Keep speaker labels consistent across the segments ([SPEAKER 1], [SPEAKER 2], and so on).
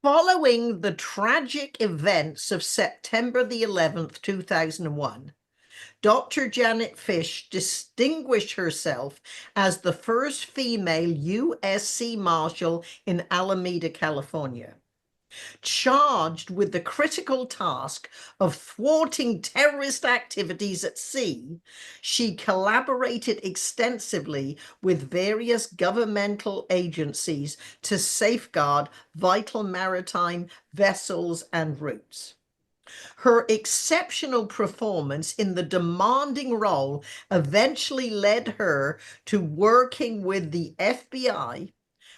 [SPEAKER 1] Following the tragic events of September the 11th, 2001, Dr. Janet Fish distinguished herself as the first female U.S. Sea Marshal in Alameda, California. Charged with the critical task of thwarting terrorist activities at sea, she collaborated extensively with various governmental agencies to safeguard vital maritime vessels and routes. Her exceptional performance in the demanding role eventually led her to working with the FBI,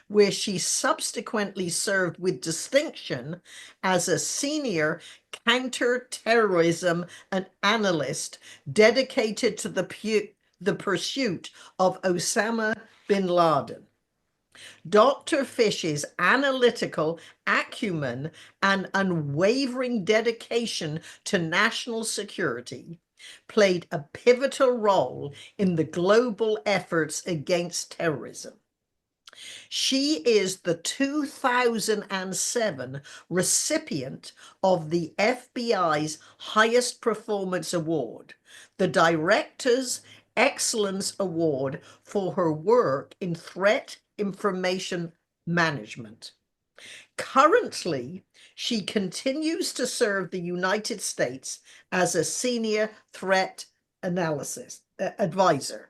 [SPEAKER 1] where she subsequently served with distinction as a senior counterterrorism analyst dedicated to the pursuit of Osama bin Laden. Dr. Fish's analytical acumen and unwavering dedication to national security played a pivotal role in the global efforts against terrorism. She is the 2007 recipient of the FBI's highest performance award, the Director's Excellence Award, for her work in threat information management. Currently, she continues to serve the United States as a senior threat analysis advisor.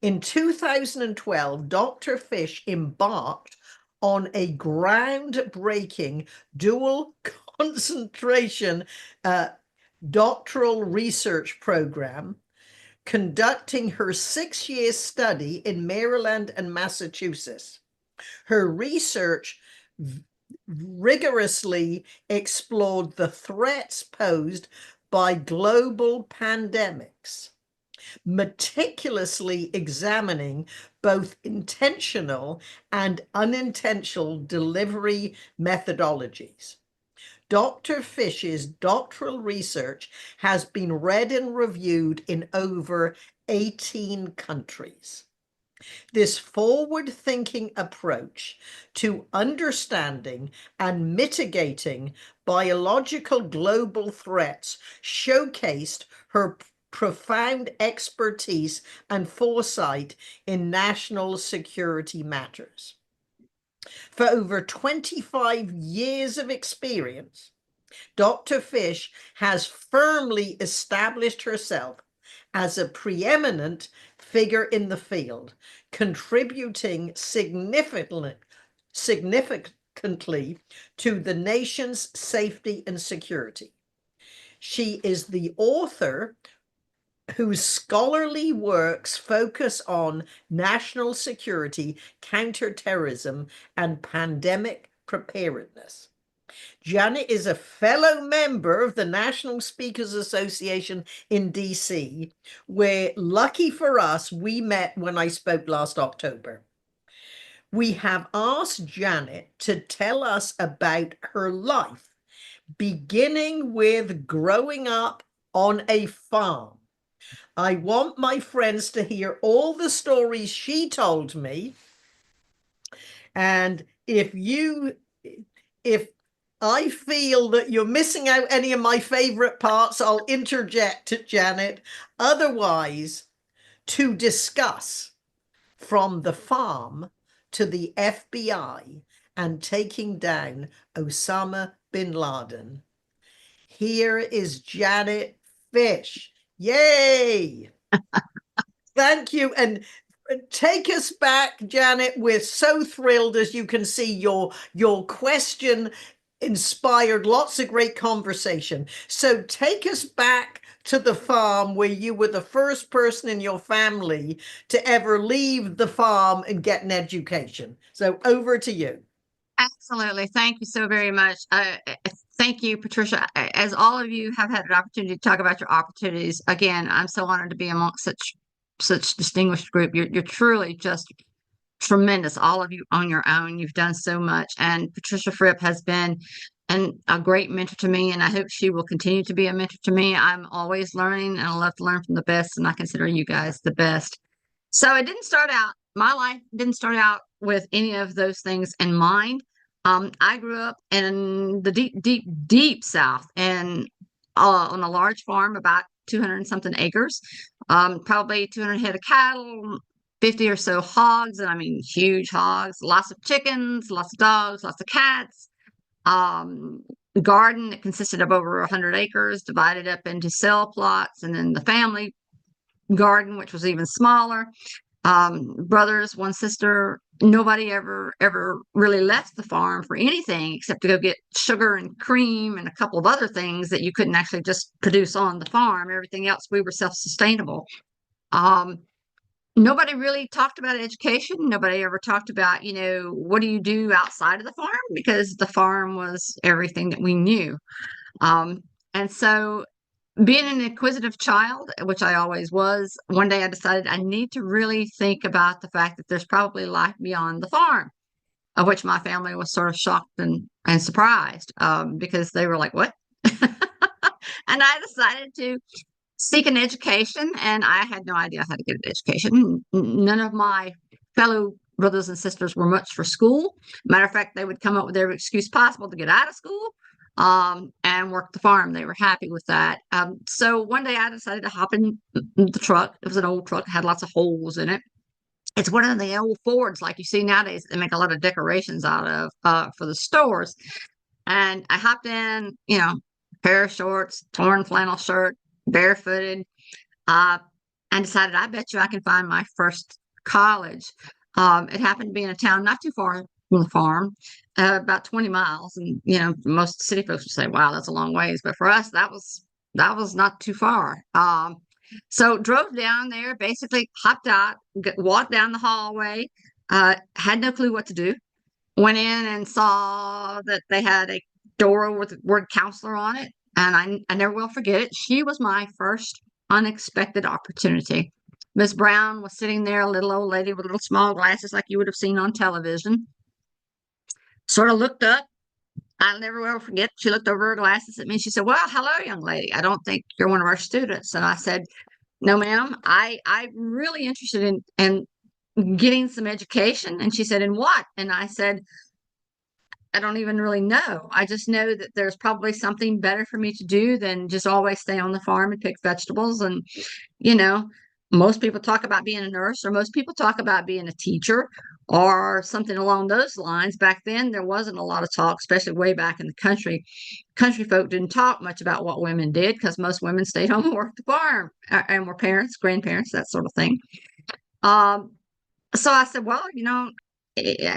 [SPEAKER 1] In 2012, Dr. Fish embarked on a groundbreaking dual concentration doctoral research program, conducting her 6-year study in Maryland and Massachusetts. Her research rigorously explored the threats posed by global pandemics, meticulously examining both intentional and unintentional delivery methodologies. Dr. Fish's doctoral research has been read and reviewed in over 18 countries. This forward-thinking approach to understanding and mitigating biological global threats showcased her profound expertise and foresight in national security matters. For over 25 years of experience, Dr. Fish has firmly established herself as a preeminent figure in the field, contributing significantly to the nation's safety and security. She is the author whose scholarly works focus on national security, counterterrorism, and pandemic preparedness. Janet is a fellow member of the National Speakers Association in DC, where, lucky for us, we met when I spoke last October. We have asked Janet to tell us about her life, beginning with growing up on a farm. I want my friends to hear all the stories she told me. And if I feel that you're missing out any of my favorite parts, I'll interject, Janet. Otherwise, to discuss from the farm to the FBI and taking down Osama bin Laden, here is Janet Fish. Yay! Thank you. And take us back, Janet. We're so thrilled. As you can see, your question inspired lots of great conversation. So take us back to the farm where you were the first person in your family to ever leave the farm and get an education. So over to you.
[SPEAKER 2] Absolutely. Thank you so very much. Thank you, Patricia. As all of you have had an opportunity to talk about your opportunities, again, I'm so honored to be amongst such distinguished group. You're truly just tremendous, all of you on your own. You've done so much, and Patricia Fripp has been a great mentor to me, and I hope she will continue to be a mentor to me. I'm always learning, and I love to learn from the best, and I consider you guys the best. So my life didn't start out with any of those things in mind. I grew up in the deep, deep, deep South, and on a large farm, about 200 and something acres, probably 200 head of cattle, 50 or so hogs, and I mean huge hogs, lots of chickens, lots of dogs, lots of cats. Um, Garden that consisted of over 100 acres, divided up into cell plots, and then the family garden, which was even smaller. Brothers, one sister. Nobody ever really left the farm for anything except to go get sugar and cream and a couple of other things that you couldn't actually just produce on the farm. Everything else, we were self-sustainable. Nobody really talked about education. Nobody ever talked about, what do you do outside of the farm? Because the farm was everything that we knew. And so being an inquisitive child, which I always was, one day I decided I need to really think about the fact that there's probably life beyond the farm, of which my family was sort of shocked and surprised, because they were like, what? And I decided to seek an education, and I had no idea how to get an education. None of my fellow brothers and sisters were much for school. Matter of fact, they would come up with every excuse possible to get out of school, and work the farm. They were happy with that. So one day I decided to hop in the truck. It was an old truck, had lots of holes in it. It's one of the old Fords like you see nowadays. They make a lot of decorations out of for the stores. And I hopped in, pair of shorts, torn flannel shirt, barefooted, and decided, I bet you I can find my first college. It happened to be in a town not too far from the farm, about 20 miles. And, most city folks would say, wow, that's a long ways. But for us, that was not too far. So drove down there, basically hopped out, walked down the hallway, had no clue what to do. Went in and saw that they had a door with the word counselor on it. And I never will forget it. She was my first unexpected opportunity. Miss Brown was sitting there, a little old lady with little small glasses like you would have seen on television. Sort of looked up. I'll never will forget. She looked over her glasses at me. She said, well, hello, young lady. I don't think you're one of our students. And I said, no, ma'am. I'm really interested in getting some education. And she said, in what? And I said, I don't even really know. I just know that there's probably something better for me to do than just always stay on the farm and pick vegetables. And, most people talk about being a nurse, or most people talk about being a teacher or something along those lines. Back then, there wasn't a lot of talk, especially way back in the country. Country folk didn't talk much about what women did because most women stayed home and worked the farm, and were parents, grandparents, that sort of thing. So I said, well,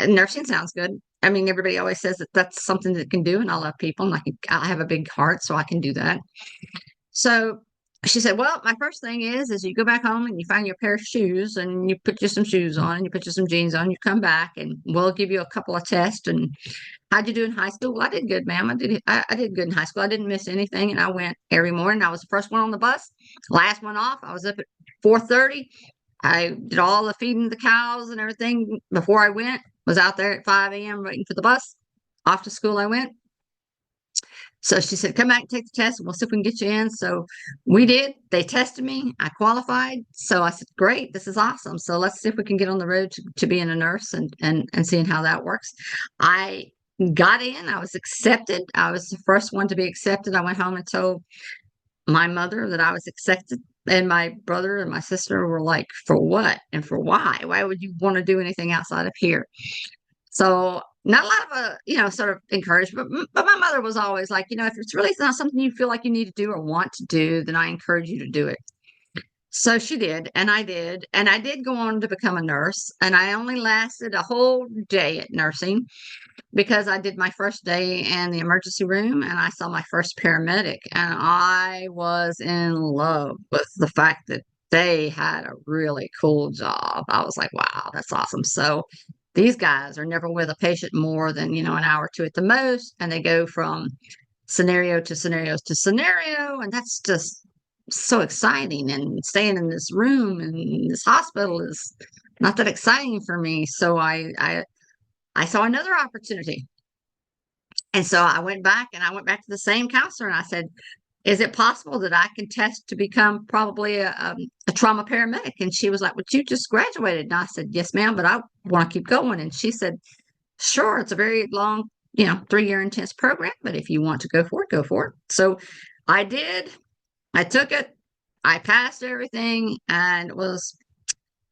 [SPEAKER 2] nursing sounds good. I mean, everybody always says that that's something that can do, and I love people, and I have a big heart, so I can do that. So she said, well, my first thing is you go back home and you find your pair of shoes, and you put you some shoes on, and you put you some jeans on, you come back, and we'll give you a couple of tests. And how'd you do in high school? Well, I did good, ma'am. I did good in high school. I didn't miss anything, and I went every morning. I was the first one on the bus, last one off. I was up at 4:30. I did all the feeding the cows and everything before I went. Was out there at 5 a.m. waiting for the bus. Off to school I went. So she said, come back and take the test, and we'll see if we can get you in. So we did. They tested me. I qualified. So I said, great, this is awesome. So let's see if we can get on the road to being a nurse and seeing how that works. I got in. I was accepted. I was the first one to be accepted. I went home and told my mother that I was accepted. And my brother and my sister were like, for what and for why? Why would you want to do anything outside of here? So not a lot of, sort of encouragement, but my mother was always like, if it's really not something you feel like you need to do or want to do, then I encourage you to do it. So she did, and I did. And I did go on to become a nurse, and I only lasted a whole day at nursing because I did my first day in the emergency room, and I saw my first paramedic, and I was in love with the fact that they had a really cool job. I was like, wow, that's awesome. So these guys are never with a patient more than, an hour or two at the most, and they go from scenario to scenario to scenario, and that's just so exciting. And staying in this room in this hospital is not that exciting for me. So I saw another opportunity. And so I went back to the same counselor, and I said, is it possible that I can test to become probably a trauma paramedic? And she was like, well, you just graduated. And I said, yes, ma'am, but I want to keep going. And she said, sure, it's a very long 3-year intense program, but if you want to go for it, go for it. So I did. I took it. I passed everything and was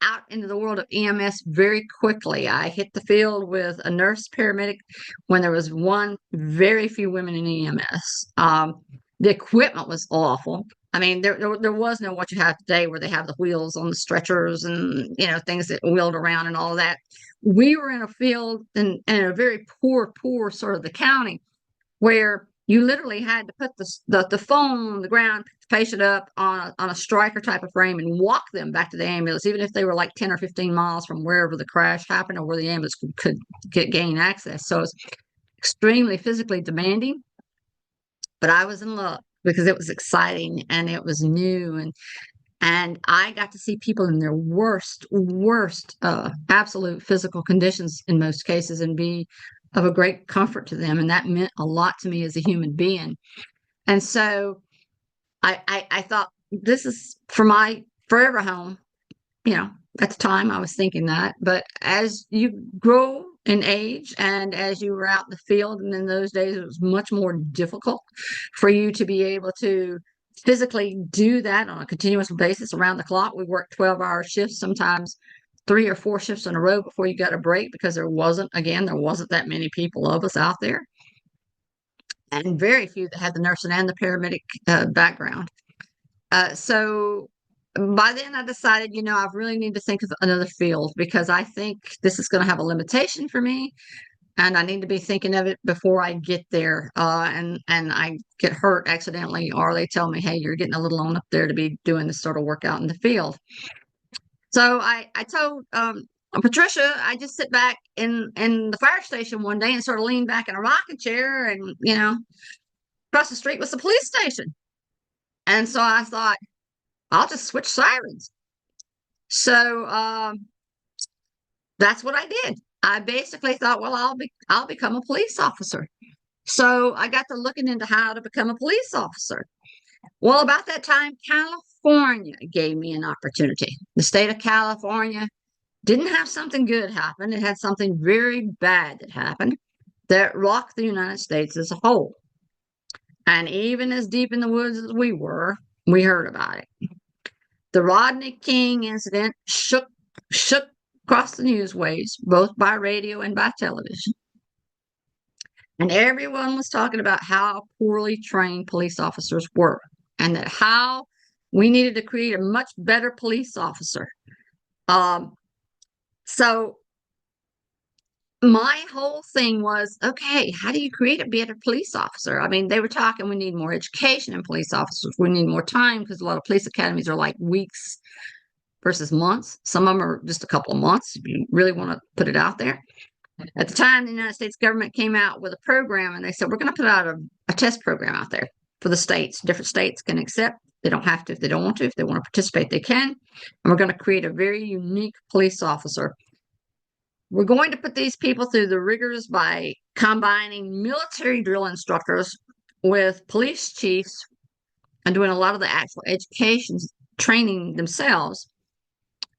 [SPEAKER 2] out into the world of EMS very quickly. I hit the field with a nurse paramedic when there was very few women in EMS. The equipment was awful. I mean, there was no what you have today where they have the wheels on the stretchers and, things that wheeled around and all of that. We were in a field in a very poor sort of the county where you literally had to put the phone on the ground, pick the patient up on a striker type of frame and walk them back to the ambulance, even if they were like 10 or 15 miles from wherever the crash happened or where the ambulance could gain access. So it's extremely physically demanding, but I was in love because it was exciting and it was new, and I got to see people in their worst absolute physical conditions in most cases and be of a great comfort to them. And that meant a lot to me as a human being. And so I thought, this is for my forever home. At the time I was thinking that, but as you grow in age and as you were out in the field, and in those days it was much more difficult for you to be able to physically do that on a continuous basis around the clock. We worked 12-hour shifts, sometimes 3 or 4 shifts in a row before you got a break, because there wasn't that many people of us out there, and very few that had the nursing and the paramedic background. So by then I decided, I really need to think of another field, because I think this is going to have a limitation for me, and I need to be thinking of it before I get there, and I get hurt accidentally, or they tell me, hey, you're getting a little on up there to be doing this sort of work out in the field. So I told Patricia, I just sit back in the fire station one day and sort of lean back in a rocking chair, and across the street was the police station. And so I thought, I'll just switch sirens. So that's what I did. I basically thought, well, I'll become a police officer. So I got to looking into how to become a police officer. Well, about that time, California gave me an opportunity. The state of California didn't have something good happen. It had something very bad that happened that rocked the United States as a whole. And even as deep in the woods as we were, we heard about it. The Rodney King incident shook across the newswaves, both by radio and by television. And everyone was talking about how poorly trained police officers were, and that how we needed to create a much better police officer. So my whole thing was, okay, how do you create a better police officer? I mean, they were talking, we need more education in police officers. We need more time, because a lot of police academies are like weeks versus months. Some of them are just a couple of months, if you really want to put it out there. At the time, the United States government came out with a program, and they said, we're going to put out a test program out there for the states. Different states can accept. They don't have to if they don't want to. If they want to participate, they can. And we're going to create a very unique police officer. We're going to put these people through the rigors by combining military drill instructors with police chiefs and doing a lot of the actual education training themselves,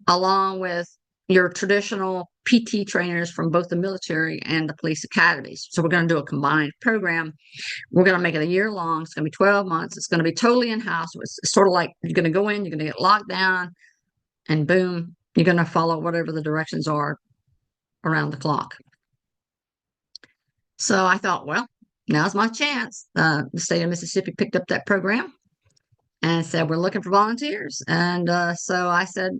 [SPEAKER 2] along with your traditional PT trainers from both the military and the police academies. So we're going to do a combined program. We're going to make it a year long. It's going to be 12 months. It's going to be totally in-house. It's sort of like you're going to go in, you're going to get locked down, and boom, you're going to follow whatever the directions are around the clock. So I thought, well, now's my chance. The state of Mississippi picked up that program and said, we're looking for volunteers. And so I said,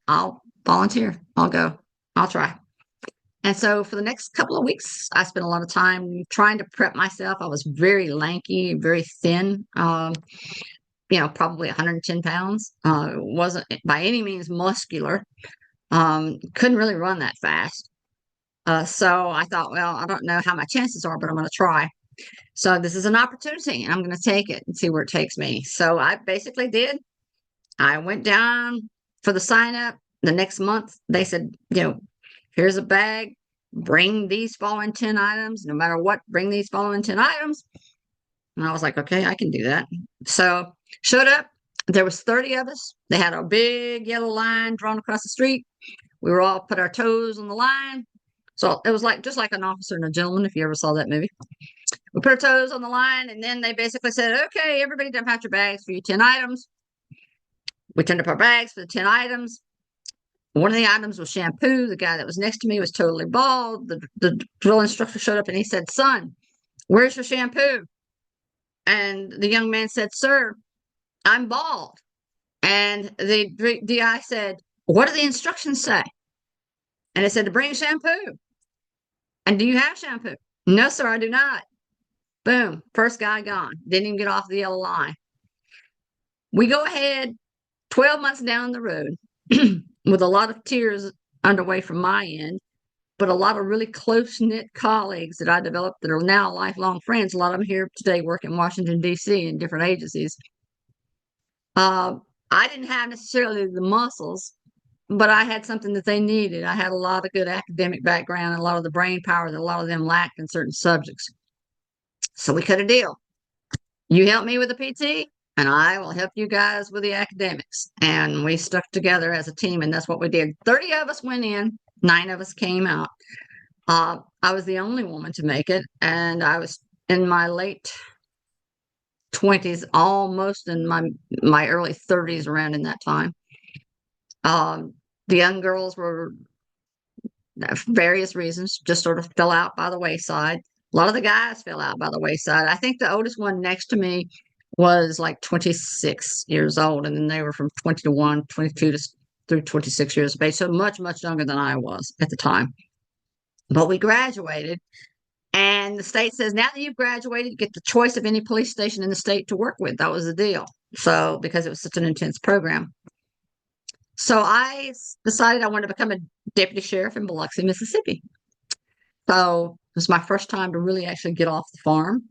[SPEAKER 2] I'll volunteer. I'll go. I'll try. And so for the next couple of weeks, I spent a lot of time trying to prep myself. I was very lanky, very thin, probably 110 pounds. Wasn't by any means muscular. Couldn't really run that fast. So I thought, well, I don't know how my chances are, but I'm going to try. So this is an opportunity, and I'm going to take it and see where it takes me. So I basically did. I went down for the sign up. The next month, they said, here's a bag. Bring these following 10 items. No matter what, bring these following 10 items. And I was like, okay, I can do that. So showed up. There was 30 of us. They had a big yellow line drawn across the street. We were all put our toes on the line. So it was like just like An Officer and a Gentleman, if you ever saw that movie. We put our toes on the line, and then they basically said, okay, everybody dump out your bags for your 10 items. We turned up our bags for the 10 items. One of the items was shampoo. The guy that was next to me was totally bald. The drill instructor showed up and he said, son, where's your shampoo? And the young man said, sir, I'm bald. And the DI said, what do the instructions say? And it said to bring shampoo. And do you have shampoo? No, sir, I do not. Boom. First guy gone. Didn't even get off the yellow line. We go ahead 12 months down the road with a lot of tears underway from my end, but a lot of really close-knit colleagues that I developed that are now lifelong friends. A lot of them here today work in Washington, D.C. in different agencies. I didn't have necessarily the muscles, but I had something that they needed. I had a lot of good academic background and a lot of the brain power that a lot of them lacked in certain subjects. So we cut a deal. You help me with the PT, and I will help you guys with the academics. And we stuck together as a team, and that's what we did. 30 of us went in, 9 of us came out. I was the only woman to make it, and I was in my late 20s, almost in my early 30s, around in that time. The young girls were, for various reasons, just sort of fell out by the wayside. A lot of the guys fell out by the wayside. I think the oldest one next to me was like 26 years old, and then they were from 21, 22 through 26 years of age, so much, much younger than I was at the time. But we graduated, and the state says, now that you've graduated, you get the choice of any police station in the state to work with. That was the deal. So, because it was such an intense program. So I decided I wanted to become a deputy sheriff in Biloxi, Mississippi. So it was my first time to really actually get off the farm.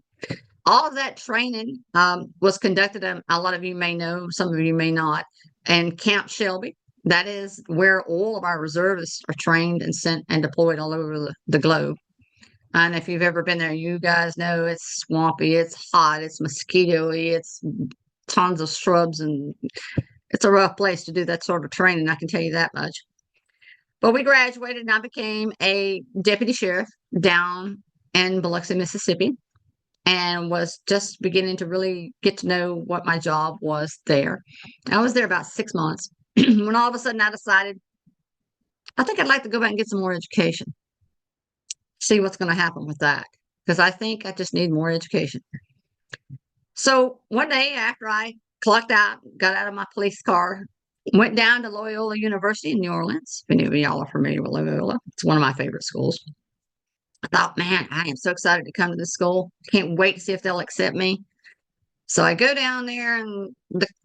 [SPEAKER 2] All of that training was conducted, a lot of you may know, some of you may not, in Camp Shelby. That is where all of our reservists are trained and sent and deployed all over the globe. And if you've ever been there, you guys know it's swampy, it's hot, it's mosquito-y, it's tons of shrubs, and it's a rough place to do that sort of training, I can tell you that much. But we graduated, and I became a deputy sheriff down in Biloxi, Mississippi, and was just beginning to really get to know what my job was there. I was there about 6 months when all of a sudden I decided, I think I'd like to go back and get some more education, see what's going to happen with that, because I think I just need more education. So one day after I clocked out, got out of my police car, went down to Loyola University in New Orleans. If any of y'all are familiar with Loyola, it's one of my favorite schools. I thought, man, I am so excited to come to this school. Can't wait to see if they'll accept me. So I go down there and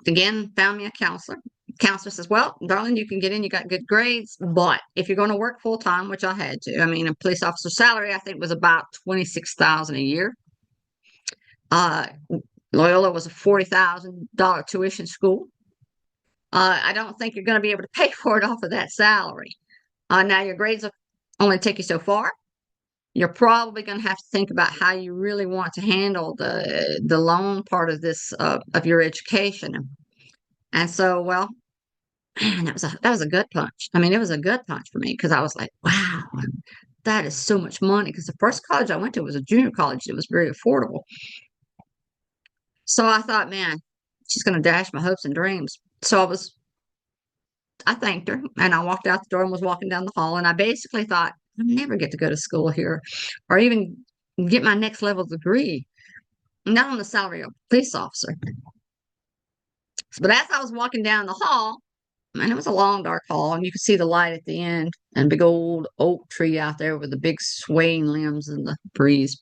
[SPEAKER 2] again, found me a counselor. Counselor says, well, darling, you can get in, you got good grades, but if you're going to work full time, which I had to, I mean, a police officer salary, I think was about $26,000 a year. Loyola was a $40,000 tuition school. I don't think you're going to be able to pay for it off of that salary. Now your grades will only take you so far. You're probably going to have to think about how you really want to handle the loan part of this of your education. And so, well, man, that was a gut punch. I mean, it was a gut punch for me because I was like, wow, that is so much money. Because the first college I went to was a junior college. It was very affordable. So I thought, man, she's going to dash my hopes and dreams. So I thanked her, and I walked out the door and was walking down the hall, and I basically thought, I'll never get to go to school here or even get my next level degree, not on the salary of a police officer. But as I was walking down the hall, and it was a long, dark hall, and you could see the light at the end and a big old oak tree out there with the big swaying limbs in the breeze.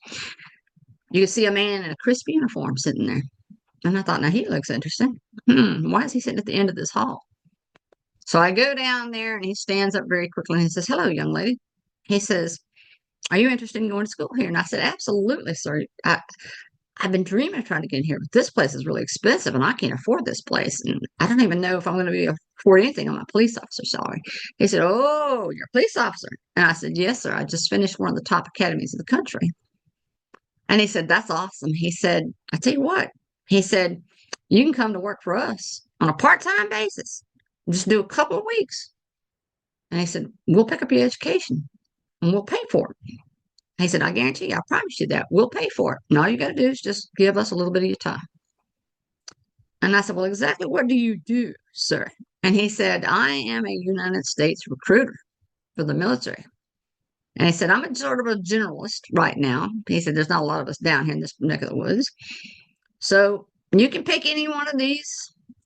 [SPEAKER 2] You could see a man in a crisp uniform sitting there. And I thought, now he looks interesting. Why is he sitting at the end of this hall? So I go down there, and he stands up very quickly, and he says, hello, young lady. He says, are you interested in going to school here? And I said, absolutely, sir. I've been dreaming of trying to get in here, but this place is really expensive, and I can't afford this place. And I don't even know if I'm going to be afford anything on my police officer salary. He said, oh, you're a police officer. And I said, yes, sir. I just finished one of the top academies of the country. And he said, that's awesome. He said, I tell you what. He said, you can come to work for us on a part-time basis. Just do a couple of weeks. And he said, we'll pick up your education. and we'll pay for it. He said, I guarantee you, I promise you that. We'll pay for it. And all you got to do is just give us a little bit of your time. And I said, well, exactly what do you do, sir? And he said, I am a United States recruiter for the military. And he said, I'm a sort of a generalist right now. He said, there's not a lot of us down here in this neck of the woods. So you can pick any one of these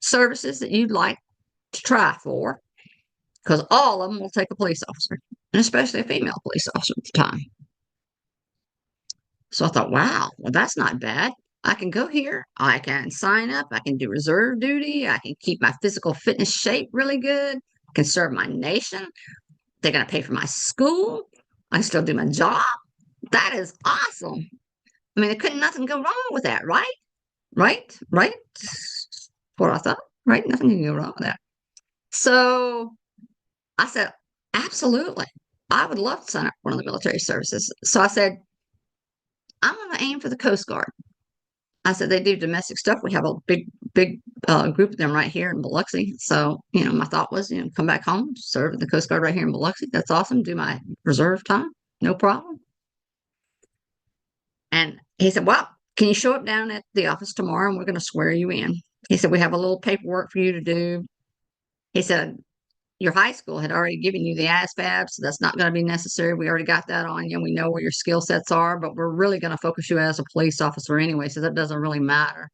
[SPEAKER 2] services that you'd like to try for, because all of them will take a police officer, and especially a female police officer at the time. So I thought, wow, well, that's not bad. I can go here. I can sign up. I can do reserve duty. I can keep my physical fitness shape really good. I can serve my nation. They're going to pay for my school. I can still do my job. That is awesome. I mean, there couldn't nothing go wrong with that, right? Right? That's what I thought, right? Nothing can go wrong with that. So I said, absolutely. I would love to sign up for one of the military services. So I said, I'm going to aim for the Coast Guard. I said, they do domestic stuff. We have a big group of them right here in Biloxi. So, my thought was, come back home, serve in the Coast Guard right here in Biloxi. That's awesome. Do my reserve time. No problem. And he said, well, can you show up down at the office tomorrow and we're going to swear you in? He said, we have a little paperwork for you to do. He said, your high school had already given you the ASVAB, so that's not going to be necessary. We already got that on you. We know where your skill sets are, but we're really going to focus you as a police officer anyway, so that doesn't really matter.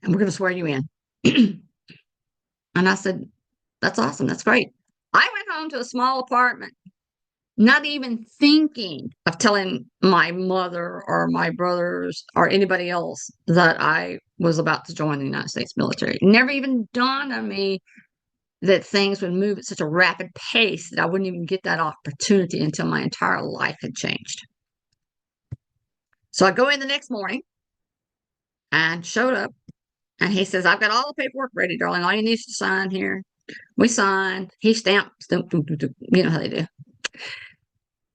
[SPEAKER 2] And we're going to swear you in. And I said, that's awesome. That's great. I went home to a small apartment, not even thinking of telling my mother or my brothers or anybody else that I was about to join the United States military. It never even dawned on me that things would move at such a rapid pace that I wouldn't even get that opportunity until my entire life had changed. So I go in the next morning and showed up, and he says, I've got all the paperwork ready, darling. All you need is to sign here. We signed. He stamped. You know how they do.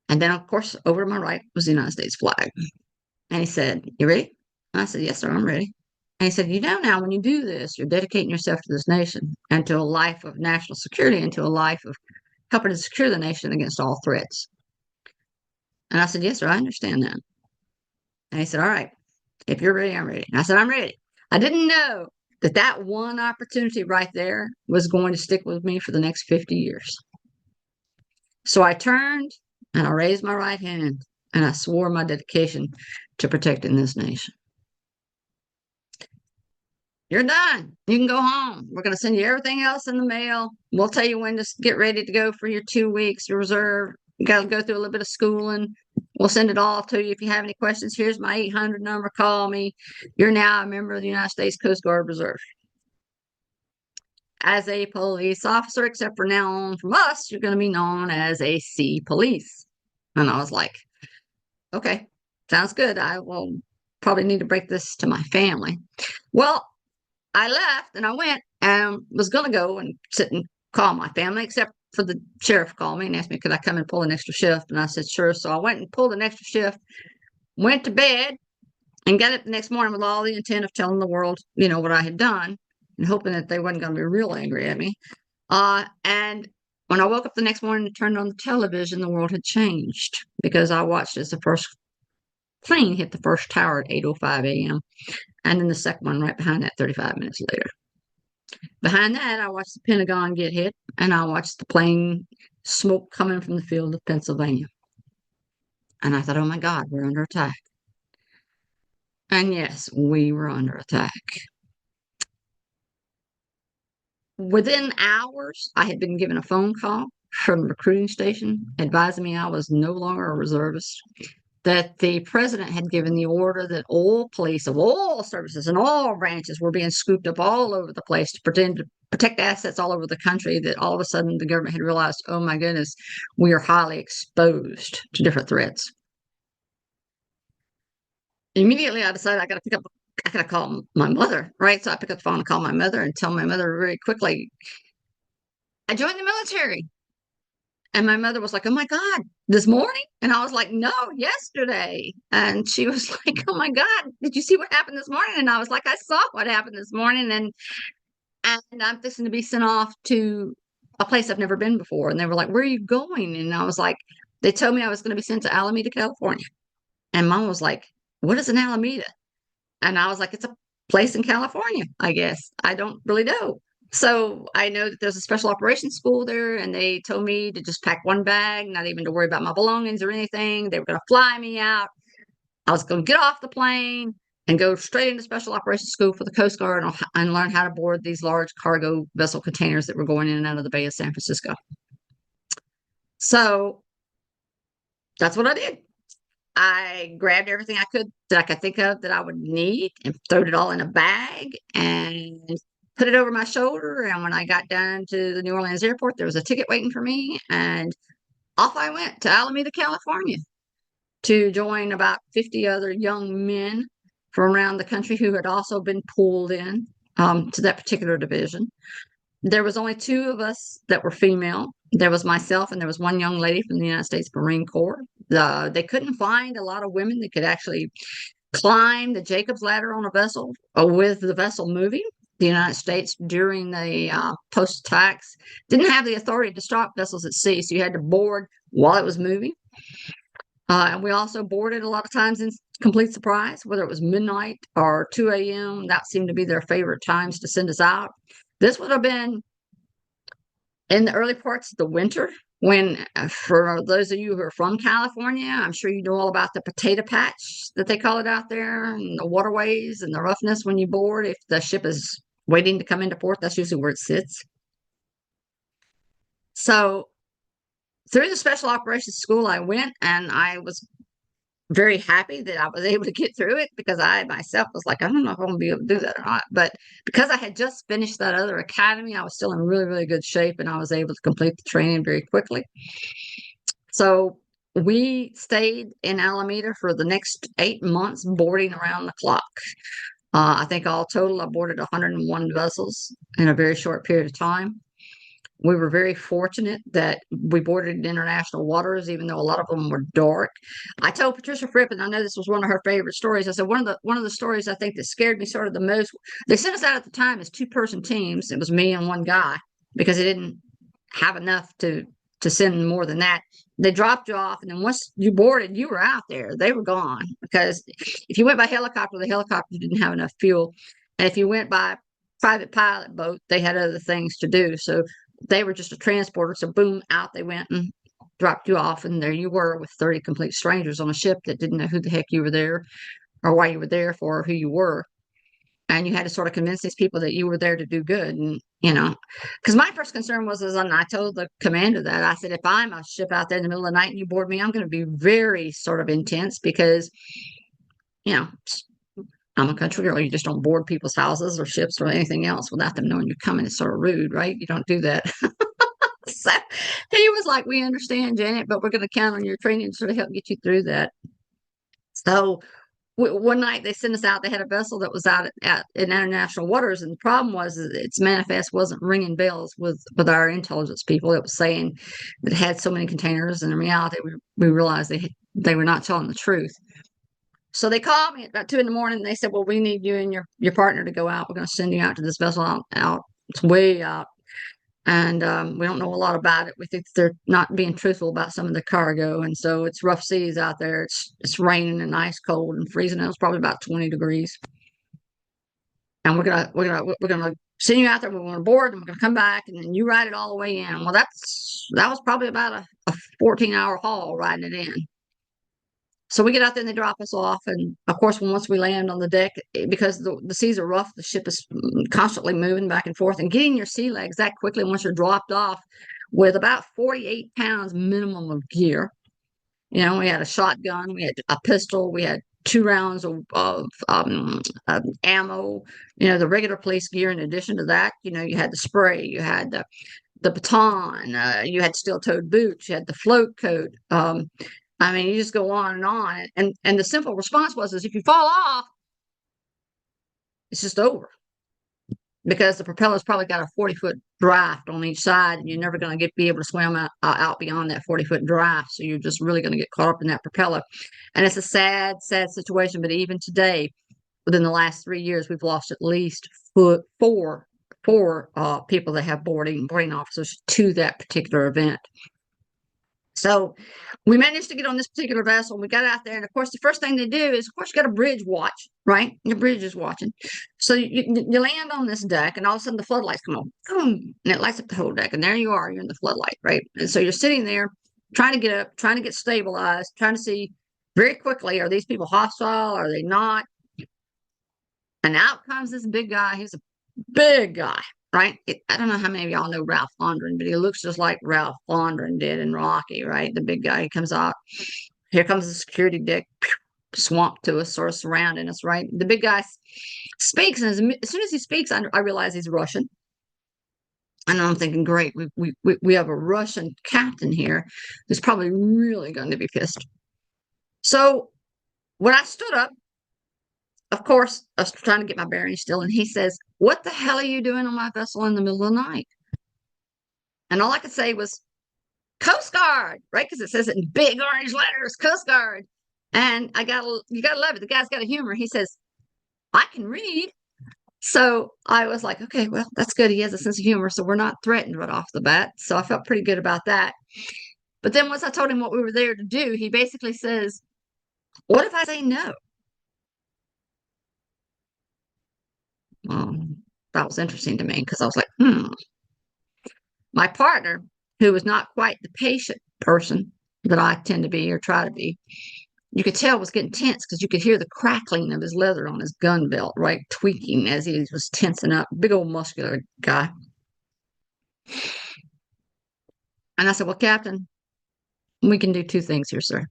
[SPEAKER 2] And then, of course, over to my right was the United States flag. And he said, you ready? And I said, yes, sir, I'm ready. And he said, now when you do this, you're dedicating yourself to this nation and to a life of national security and to a life of helping to secure the nation against all threats. And I said, yes, sir, I understand that. And he said, all right, if you're ready, I'm ready. And I said, I'm ready. I didn't know that one opportunity right there was going to stick with me for the next 50 years. So I turned and I raised my right hand and I swore my dedication to protecting this nation. You're done. You can go home. We're going to send you everything else in the mail. We'll tell you when to get ready to go for your 2 weeks, your reserve. You got to go through a little bit of schooling. We'll send it all to you. If you have any questions, here's my 800 number. Call me. You're now a member of the United States Coast Guard Reserve. As a police officer, except for now on from us, you're going to be known as a C police. And I was like, okay, sounds good. I will probably need to break this to my family. Well, I left and I went and was going to go and sit and call my family, except for the sheriff called me and asked me, could I come and pull an extra shift? And I said, sure. So I went and pulled an extra shift, went to bed, and got up the next morning with all the intent of telling the world, what I had done and hoping that they weren't going to be real angry at me. And when I woke up the next morning and turned on the television, the world had changed because I watched as the first plane hit the first tower at 8:05 a.m. and then the second one right behind that 35 minutes later. Behind that, I watched the Pentagon get hit, and I watched the plane smoke coming from the field of Pennsylvania. And I thought, oh my God, we're under attack. And yes, we were under attack. Within hours, I had been given a phone call from the recruiting station advising me I was no longer a reservist, that the president had given the order that all police of all services and all branches were being scooped up all over the place to protect assets all over the country, that all of a sudden the government had realized, oh my goodness, we are highly exposed to different threats. Immediately, I decided I got to call my mother, right? So I pick up the phone and call my mother and tell my mother very quickly, I joined the military. And my mother was like, oh my God, this morning? And I was like, no, yesterday. And she was like, oh my God, did you see what happened this morning? And I was like, I saw what happened this morning. And I'm fixing to be sent off to a place I've never been before. And they were like, "Where are you going?" And I was like, they told me I was going to be sent to Alameda, California. And Mom was like, "What is an Alameda?" And I was like, "It's a place in California, I guess. I don't really know." So I know that there's a special operations school there, and they told me to just pack one bag, not even to worry about my belongings or anything. They were going to fly me out. I was going to get off the plane and go straight into special operations school for the Coast Guard and learn how to board these large cargo vessel containers that were going in and out of the Bay of San Francisco. So that's what I did. I grabbed everything I could think of that I would need and throwed it all in a bag and put it over my shoulder. And when I got down to the New Orleans airport, there was a ticket waiting for me, and off I went to Alameda, California, to join about 50 other young men from around the country who had also been pulled in to that particular division. There was only 2 of us that were female. There was myself, and there was one young lady from the United States Marine Corps. They couldn't find a lot of women that could actually climb the Jacob's ladder on a vessel with the vessel moving. The United States, during the post-attacks, didn't have the authority to stop vessels at sea, so you had to board while it was moving. And we also boarded a lot of times in complete surprise, whether it was midnight or 2 a.m. That seemed to be their favorite times to send us out. This would have been in the early parts of the winter when, for those of you who are from California, I'm sure you know all about the potato patch that they call it out there, and the waterways and the roughness when you board. If the ship is waiting to come into port, that's usually where it sits. So through the special operations school, I went, and I was very happy that I was able to get through it, because I myself was like, I don't know if I'm gonna be able to do that or not. But because I had just finished that other academy, I was still in really, really good shape, and I was able to complete the training very quickly. So we stayed in Alameda for the next 8 months, boarding around the clock. I think all total, I boarded 101 vessels in a very short period of time. We were very fortunate that we boarded international waters, even though a lot of them were dark. I told Patricia Fripp, and I know this was one of her favorite stories. I said one of the stories I think that scared me sort of the most. They sent us out at the time as 2-person teams. It was me and one guy, because they didn't have enough to send more than that. They dropped you off, and then once you boarded, you were out there. They were gone, because if you went by helicopter, the helicopter didn't have enough fuel, and if you went by private pilot boat, they had other things to do. So they were just a transporter. So boom, out they went and dropped you off, and there you were with 30 complete strangers on a ship that didn't know who the heck you were there or why you were there for or who you were. And you had to sort of convince these people that you were there to do good. And, because my first concern was, and I told the commander that, I said, if I'm a ship out there in the middle of the night and you board me, I'm going to be very sort of intense, because, I'm a country girl. You just don't board people's houses or ships or anything else without them knowing you're coming. It's sort of rude, right? You don't do that. So he was like, "We understand, Janet, but we're going to count on your training to sort of help get you through that." So one night they sent us out. They had a vessel that was out in international waters, and the problem was that its manifest wasn't ringing bells with our intelligence people. It was saying that it had so many containers, and in reality, we realized they were not telling the truth. So they called me at about 2 a.m. and they said, "Well, we need you and your partner to go out. We're going to send you out to this vessel out. It's way out. And we don't know a lot about it. We think they're not being truthful about some of the cargo. And so it's rough seas out there. It's raining and ice cold and freezing. It was probably about 20 degrees. And we're gonna send you out there. We're going to board, and we're going to come back, and then you ride it all the way in." Well, that was probably about a 14-hour haul riding it in. So we get out there and they drop us off. And of course, once we land on the deck, because the seas are rough, the ship is constantly moving back and forth, and getting your sea legs that quickly once you're dropped off with about 48 pounds minimum of gear. We had a shotgun, we had a pistol, we had 2 rounds of ammo, the regular police gear. In addition to that, you had the spray, you had the baton, you had steel-toed boots, you had the float coat. You just go on. And the simple response was, if you fall off, it's just over, because the propeller's probably got a 40-foot draft on each side, and you're never going to be able to swim out beyond that 40-foot draft. So you're just really going to get caught up in that propeller. And it's a sad, sad situation. But even today, within the last 3 years, we've lost at least 4 for people that have boarding officers to that particular event. So we managed to get on this particular vessel. We got out there, and of course, the first thing they do is, of course, you got a bridge watch, right? Your bridge is watching. So you land on this deck, and all of a sudden the floodlights come on, boom, and it lights up the whole deck. And there you are, you're in the floodlight, right? And so you're sitting there trying to get up, trying to get stabilized, trying to see very quickly, are these people hostile? Are they not? And out comes this big guy. He's a big guy, right? I don't know how many of y'all know Ralph Lundgren, but he looks just like Ralph Lundgren did in Rocky, right? The big guy, he comes out. Here comes the security deck, swamped to us, sort of surrounding us, right? The big guy speaks, and as soon as he speaks, I realize he's Russian. And I'm thinking, great, we have a Russian captain here who's probably really going to be pissed. So when I stood up, of course, I was trying to get my bearings still, and he says, "What the hell are you doing on my vessel in the middle of the night?" And all I could say was, "Coast Guard," right? Because it says it in big orange letters, Coast Guard. And you gotta love it. The guy's got a humor. He says, "I can read." So I was like, okay, well, that's good. He has a sense of humor, so we're not threatened right off the bat. So I felt pretty good about that. But then once I told him what we were there to do, he basically says, "What if I say no?" That was interesting to me because I was like, My partner, who was not quite the patient person that I tend to be or try to be, you could tell was getting tense because you could hear the crackling of his leather on his gun belt, right? Tweaking as he was tensing up. Big old muscular guy. And I said, "Well, Captain, we can do two things here, sir.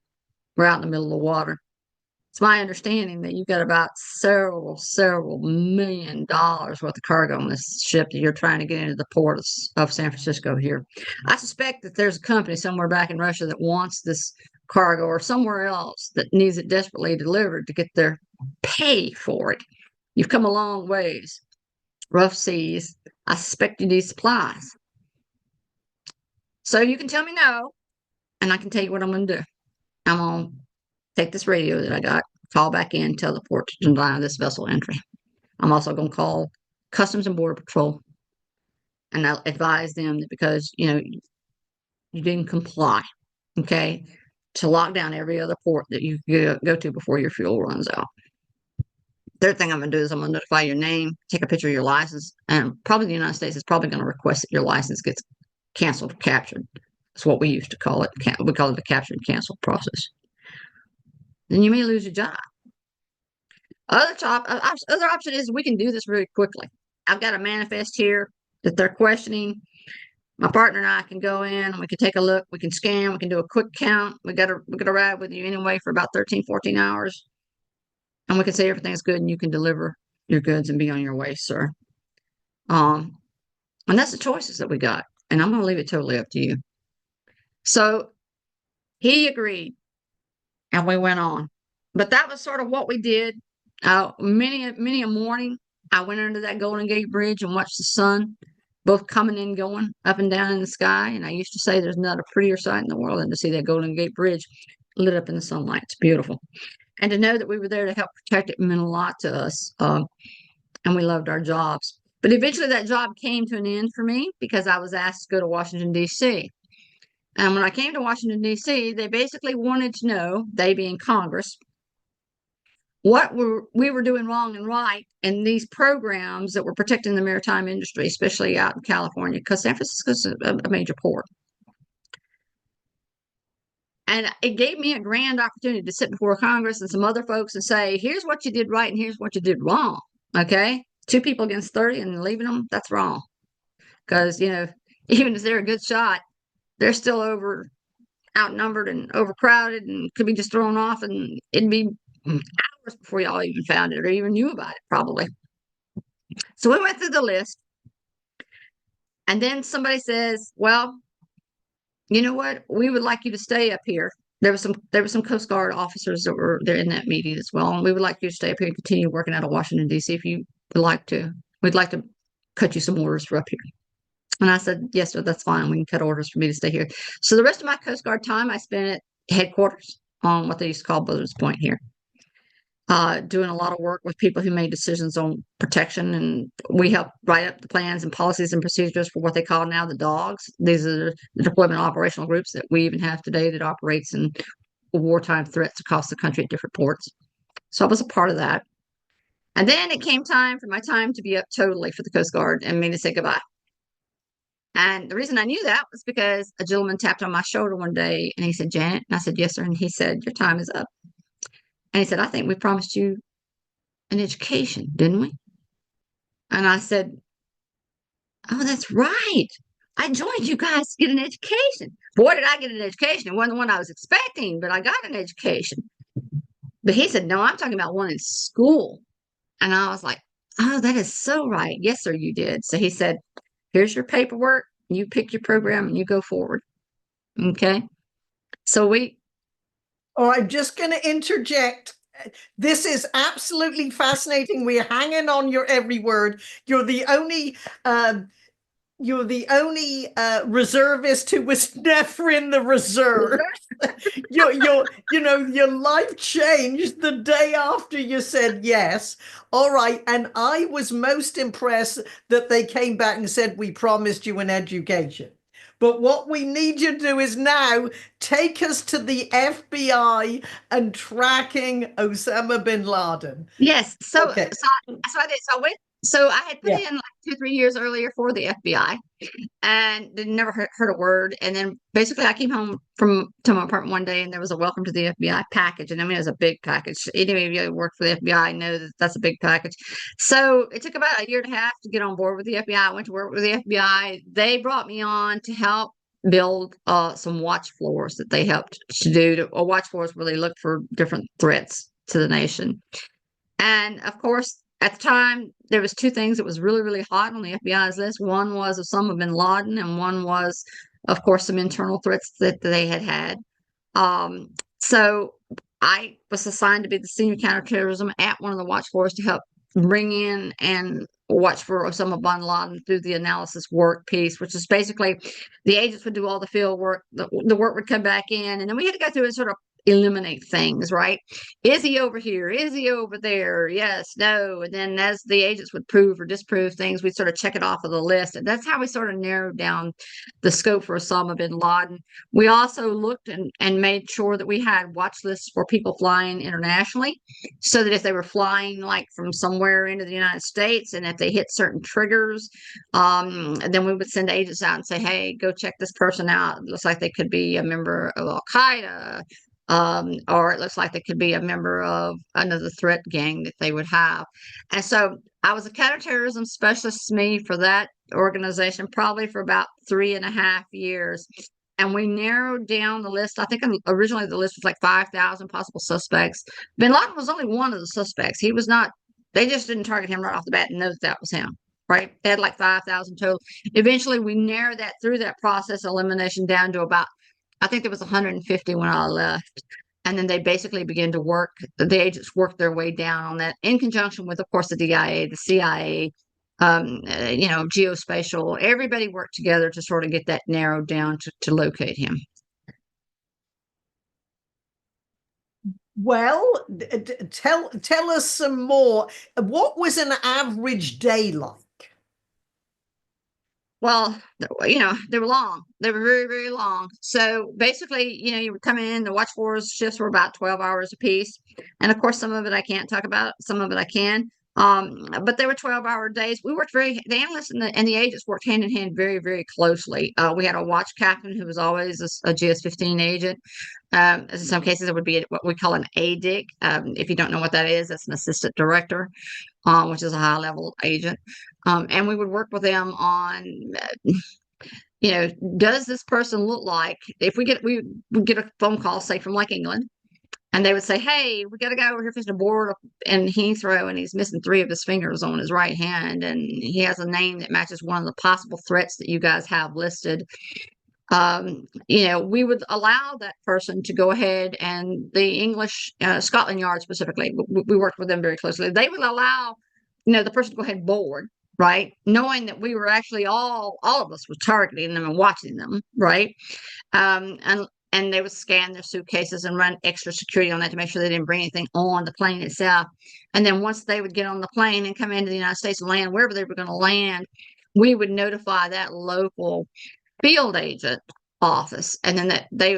[SPEAKER 2] We're out in the middle of the water. It's my understanding that you've got about several $1 million worth of cargo on this ship that you're trying to get into the port of San Francisco here. I suspect that there's a company somewhere back in Russia that wants this cargo, or somewhere else that needs it desperately delivered to get their pay for it. You've come a long ways. Rough seas. I suspect you need supplies. So you can tell me no, and I can tell you what I'm going to do. I'm going to take this radio that I got, call back in, tell the port to deny this vessel entry. I'm also going to call Customs and Border Patrol, and I'll advise them that because, you didn't comply, okay, to lock down every other port that you go to before your fuel runs out. Third thing I'm going to do is I'm going to notify your name, take a picture of your license, and probably the United States is probably going to request that your license gets canceled or captured. That's what we used to call it. We call it the capture and cancel process. Then you may lose your job. Other option is we can do this very quickly. I've got a manifest here that they're questioning. My partner and I can go in, we can take a look, we can scan, we can do a quick count. We're gonna ride with you anyway for about 13, 14 hours. And we can say everything's good and you can deliver your goods and be on your way, sir. And that's the choices that we got. And I'm gonna leave it totally up to you. So he agreed and we went on. But that was sort of what we did. Many a morning, I went under that Golden Gate Bridge and watched the sun both coming and going up and down in the sky. And I used to say there's not a prettier sight in the world than to see that Golden Gate Bridge lit up in the sunlight. It's beautiful. And to know that we were there to help protect it meant a lot to us. And we loved our jobs. But eventually that job came to an end for me because I was asked to go to Washington, D.C. And when I came to Washington, D.C., they basically wanted to know, they being Congress, what we were doing wrong and right in these programs that were protecting the maritime industry, especially out in California, because San Francisco is a major port. And it gave me a grand opportunity to sit before Congress and some other folks and say, here's what you did right and here's what you did wrong. Okay? 2 people against 30 and leaving them, that's wrong. Because, even if they're a good shot, they're still outnumbered and overcrowded and could be just thrown off, and it'd be hours before y'all even found it or even knew about it, probably. So we went through the list. And then somebody says, well, you know what? We would like you to stay up here. There were some Coast Guard officers that were there in that meeting as well. And we would like you to stay up here and continue working out of Washington, D.C. if you would like to. We'd like to cut you some orders for up here. And I said, yes, sir, that's fine. We can cut orders for me to stay here. So the rest of my Coast Guard time, I spent at headquarters on what they used to call Buzzards Point here. doing a lot of work with people who made decisions on protection. And we helped write up the plans and policies and procedures for what they call now the dogs. These are the deployment operational groups that we even have today that operates in wartime threats across the country at different ports. So I was a part of that. And then it came time for my time to be up totally for the Coast Guard and me to say goodbye. And the reason I knew that was because a gentleman tapped on my shoulder one day and he said, "Janet," and I said, "Yes, sir." And he said, "Your time is up." And he said, "I think we promised you an education, didn't we?" And I said, "Oh, that's right. I joined you guys to get an education." Boy, did I get an education. It wasn't the one I was expecting, but I got an education. But he said, "No, I'm talking about one in school." And I was like, "Oh, that is so right. Yes, sir, you did." So he said, "Here's your paperwork. You pick your program and you go forward." Okay. So
[SPEAKER 1] Oh, I'm just going to interject. This is absolutely fascinating. We're hanging on your every word. You're the only reservist who was never in the reserve. Your life changed the day after you said yes. All right. And I was most impressed that they came back and said, "We promised you an education." But what we need you to do is now take us to the FBI and tracking Osama bin Laden.
[SPEAKER 2] yes. So
[SPEAKER 1] Okay.
[SPEAKER 2] so I did. So I went. So I had put
[SPEAKER 1] Yeah.
[SPEAKER 2] in like 2, 3 years earlier for the FBI, and did never heard a word. And then basically, I came home to my apartment one day, and there was a welcome to the FBI package. And I mean, it was a big package. Any of you who work for the FBI know that that's a big package. So it took about a year and a half to get on board with the FBI. I went to work with the FBI. They brought me on to help build some watch floors that they helped to do. Watch floors where they look for different threats to the nation. And of course, at the time, there was 2 things that was really, really hot on the FBI's list. One was Osama bin Laden, and one was, of course, some internal threats that they had had. So I was assigned to be the senior counterterrorism at one of the watch floors to help bring in and watch for Osama bin Laden through the analysis work piece, which is basically the agents would do all the field work, the work would come back in, and then we had to go through and sort of eliminate things, right? Is he over here? Is he over there? Yes, no. And then as the agents would prove or disprove things, we'd sort of check it off of the list. And that's how we sort of narrowed down the scope for Osama bin Laden. We also looked and made sure that we had watch lists for people flying internationally, so that if they were flying like from somewhere into the United States and if they hit certain triggers, then we would send agents out and say, "Hey, go check this person out. It looks like they could be a member of Al-Qaeda. Or it looks like they could be a member of another threat gang that they would have." And so I was a counterterrorism specialist, me, for that organization, probably for about 3.5 years. And we narrowed down the list. I think originally the list was like 5,000 possible suspects. Bin Laden was only one of the suspects. He was not, they just didn't target him right off the bat and know that was him, right? They had like 5,000 total. Eventually, we narrowed that through that process elimination down to about, I think there was 150 when I left. And then they basically began to work, the agents worked their way down on that in conjunction with, of course, the DIA, the CIA, geospatial. Everybody worked together to sort of get that narrowed down to locate him.
[SPEAKER 1] Well, tell us some more. What was an average day like?
[SPEAKER 2] Well, they were long. They were very, very long. So basically, you would come in, the watch force shifts were about 12 hours apiece. And of course, some of it I can't talk about, some of it I can. But they were 12-hour days. We worked the analysts and the agents worked hand in hand very, very closely. We had a watch captain who was always a GS-15 agent. In some cases, it would be what we call an ADIC. If you don't know what that is, that's an assistant director, which is a high-level agent. And we would work with them on, does this person look like, if we would get a phone call, say from like England, and they would say, "Hey, we got a guy over here fixing a board in Heathrow, and he's missing 3 of his fingers on his right hand, and he has a name that matches one of the possible threats that you guys have listed." We would allow that person to go ahead, and the English, Scotland Yard specifically, we worked with them very closely. They would allow, the person to go ahead and board, right? Knowing that we were actually all of us were targeting them and watching them, right? And and they would scan their suitcases and run extra security on that to make sure they didn't bring anything on the plane itself. And then once they would get on the plane and come into the United States and land wherever they were going to land, we would notify that local field agent office, and then that they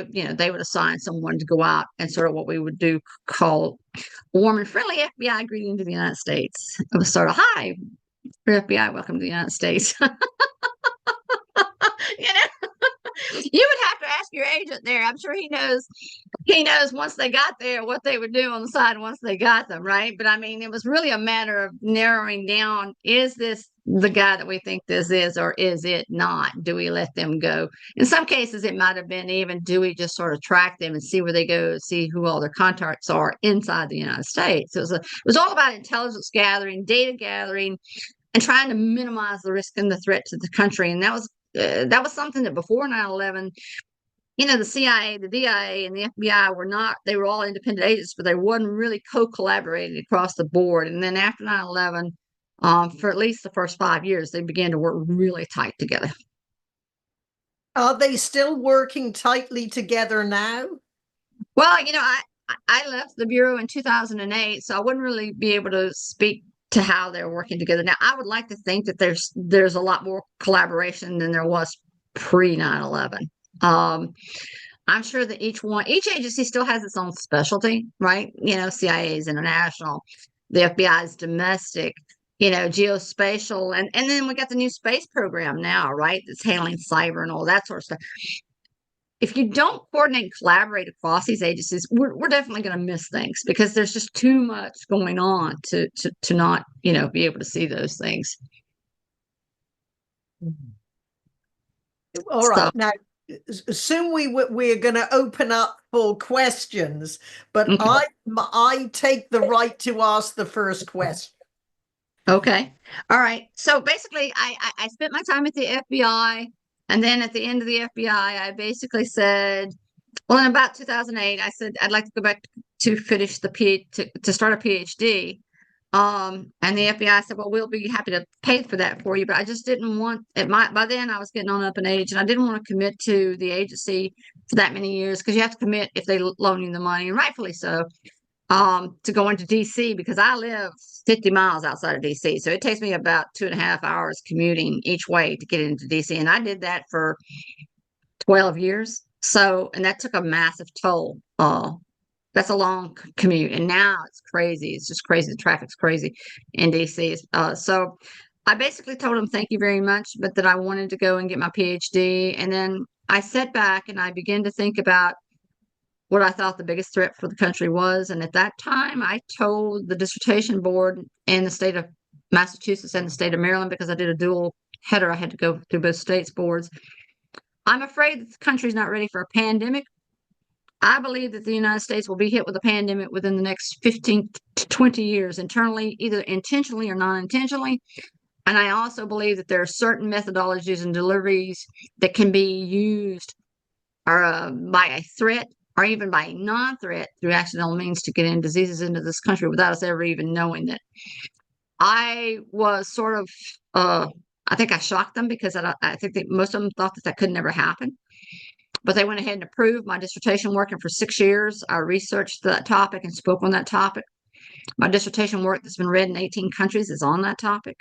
[SPEAKER 2] would assign someone to go out and sort of what we would do call warm and friendly FBI greeting to the United States. It was sort of, hi, FBI, welcome to the United States. You know, you would have to ask your agent there. I'm sure he knows once they got there what they would do on the side once they got them, right? But I mean, it was really a matter of narrowing down, is this the guy that we think this is, or is it not? Do we let them go? In some cases, it might have been even, do we just sort of track them and see where they go, see who all their contacts are inside the United States? It was all about intelligence gathering, data gathering, and trying to minimize the risk and the threat to the country. And that was something that before 9/11, the CIA, the DIA, and the FBI they were all independent agents, but they wasn't really co-collaborating across the board. And then after 9/11, for at least the first 5 years, they began to work really tight together.
[SPEAKER 1] Are they still working tightly together now?
[SPEAKER 2] Well, I left the Bureau in 2008, so I wouldn't really be able to speak to how they're working together. Now, I would like to think that there's a lot more collaboration than there was pre 9/11. I'm sure that each agency still has its own specialty, right? CIA is international, the FBI is domestic, geospatial, and then we got the new space program now, right? That's handling cyber and all that sort of stuff. If you don't coordinate and collaborate across these agencies, we're definitely going to miss things, because there's just too much going on to not, be able to see those things.
[SPEAKER 1] All right. Now, soon we're going to open up for questions, but okay. I take the right to ask the first question.
[SPEAKER 2] Okay. All right. So basically, I spent my time at the FBI. And then at the end of the FBI, I basically said, well, in about 2008, I said, I'd like to go back to finish to start a PhD. And the FBI said, well, we'll be happy to pay for that for you. But I just didn't want by then I was getting on up in age, and I didn't want to commit to the agency for that many years, because you have to commit if they loan you the money, and rightfully so, to go into DC, because I live 50 miles outside of DC. So it takes me about 2.5 hours commuting each way to get into DC. And I did that for 12 years. So, and that took a massive toll. That's a long commute. And now it's crazy. It's just crazy. The traffic's crazy in DC. So I basically told them, thank you very much, but that I wanted to go and get my PhD. And then I sat back and I began to think about what I thought the biggest threat for the country was. And at that time, I told the dissertation board in the state of Massachusetts and the state of Maryland, because I did a dual header, I had to go through both states boards. I'm afraid that the country's not ready for a pandemic. I believe that the United States will be hit with a pandemic within the next 15 to 20 years, internally, either intentionally or non-intentionally. And I also believe that there are certain methodologies and deliveries that can be used by a threat, or even by non-threat, through accidental means, to get in diseases into this country without us ever even knowing that. I was sort of, I think I shocked them, because I think that most of them thought that could never happen. But they went ahead and approved my dissertation work, and for 6 years, I researched that topic and spoke on that topic. My dissertation work that's been read in 18 countries is on that topic.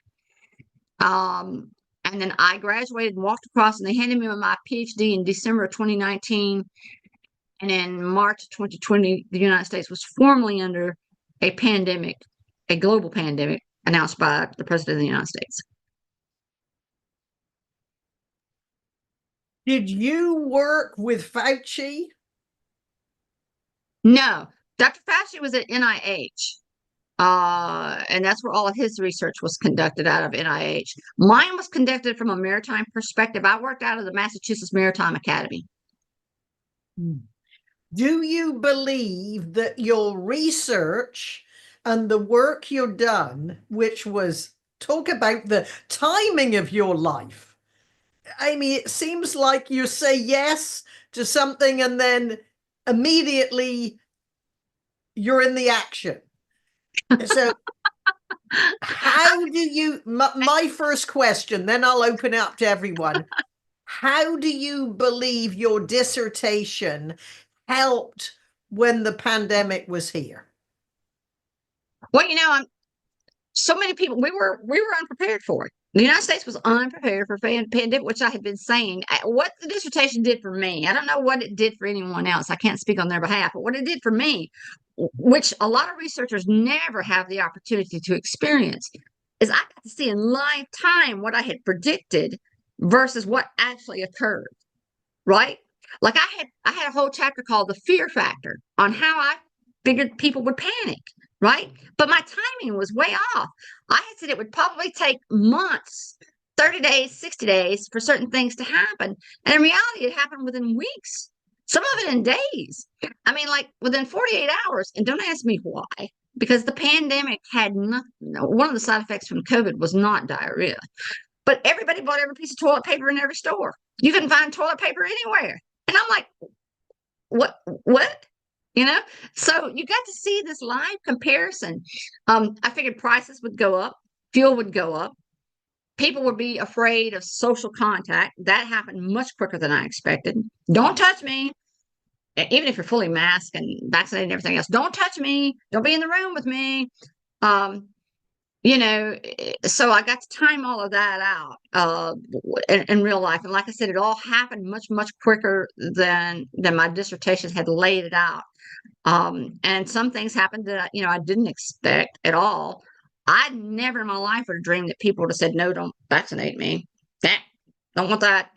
[SPEAKER 2] And then I graduated and walked across, and they handed me my PhD in December of 2019. And in March of 2020, the United States was formally under a pandemic, a global pandemic, announced by the President of the United States.
[SPEAKER 1] Did you work with Fauci?
[SPEAKER 2] No, Dr. Fauci was at NIH. And that's where all of his research was conducted, out of NIH. Mine was conducted from a maritime perspective. I worked out of the Massachusetts Maritime Academy.
[SPEAKER 1] Do you believe that your research and the work you've done, which was, talk about the timing of your life? I mean, it seems like you say yes to something and then immediately you're in the action. So how do you, my first question, then I'll open it up to everyone. how do you believe your dissertation helped when the pandemic was here?
[SPEAKER 2] Well, so many people, we were unprepared for it. The United States was unprepared for pandemic, which I had been saying. What the dissertation did for me, I don't know what it did for anyone else. I can't speak on their behalf, but what it did for me, which a lot of researchers never have the opportunity to experience, is I got to see in live time what I had predicted versus what actually occurred. Right? Like I had a whole chapter called the fear factor on how I figured people would panic. Right? But my timing was way off. I had said it would probably take months, 30 days, 60 days for certain things to happen. And in reality, it happened within weeks, some of it in days. I mean, like within 48 hours. And don't ask me why, because the pandemic had nothing. One of the side effects from COVID was not diarrhea, but everybody bought every piece of toilet paper in every store. You couldn't find toilet paper anywhere. And I'm like, what? So you got to see this live comparison. I figured prices would go up, fuel would go up, people would be afraid of social contact. That happened much quicker than I expected. Don't touch me, even if you're fully masked and vaccinated and everything else. Don't touch me. Don't be in the room with me. So I got to time all of that out in real life. And like I said, it all happened much, much quicker than my dissertation had laid it out. And some things happened that, I didn't expect at all. I never in my life would have dreamed that people would have said, no, don't vaccinate me. Don't want that.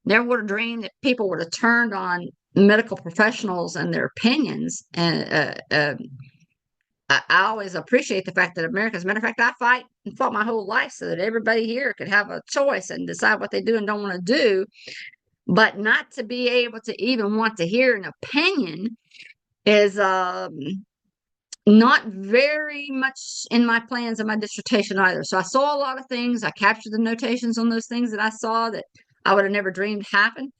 [SPEAKER 2] Never would have dreamed that people would have turned on medical professionals and their opinions. And I always appreciate the fact that America, as a matter of fact, I fought my whole life so that everybody here could have a choice and decide what they do and don't want to do. But not to be able to even want to hear an opinion is not very much in my plans of my dissertation either. So I saw a lot of things. I captured the notations on those things that I saw that I would have never dreamed happened.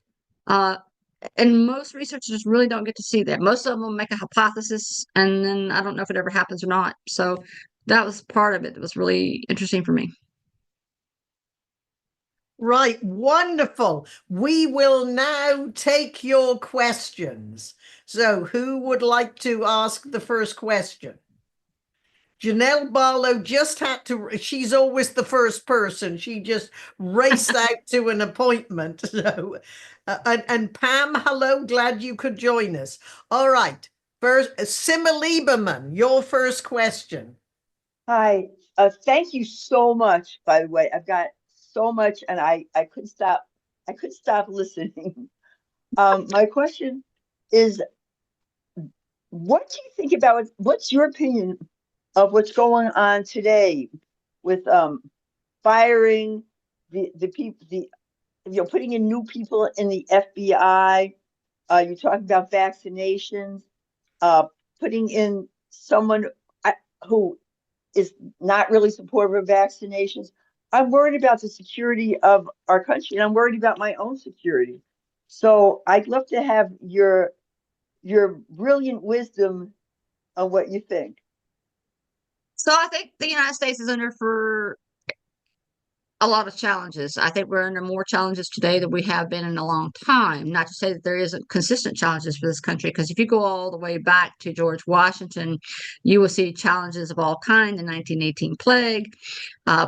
[SPEAKER 2] And most researchers really don't get to see that. Most of them will make a hypothesis, and then I don't know if it ever happens or not. So that was part of it. It was really interesting for me.
[SPEAKER 1] Right. Wonderful. We will now take your questions. So who would like to ask the first question? Janelle Barlow just had to, she's always the first person. She just raced out to an appointment. So, and Pam, hello, glad you could join us. All right. First, Simma Lieberman, your first question.
[SPEAKER 3] Hi, thank you so much, by the way. I've got so much and I couldn't stop listening. My question is, what do you think about what's your opinion of what's going on today with firing the people, putting in new people in the FBI? You're talking about vaccinations, putting in someone who is not really supportive of vaccinations. I'm worried about the security of our country, and I'm worried about my own security. So I'd love to have your brilliant wisdom on what you think.
[SPEAKER 2] So I think the United States is under for a lot of challenges. I think we're under more challenges today than we have been in a long time. Not to say that there isn't consistent challenges for this country, because if you go all the way back to George Washington, you will see challenges of all kinds. The 1918 plague,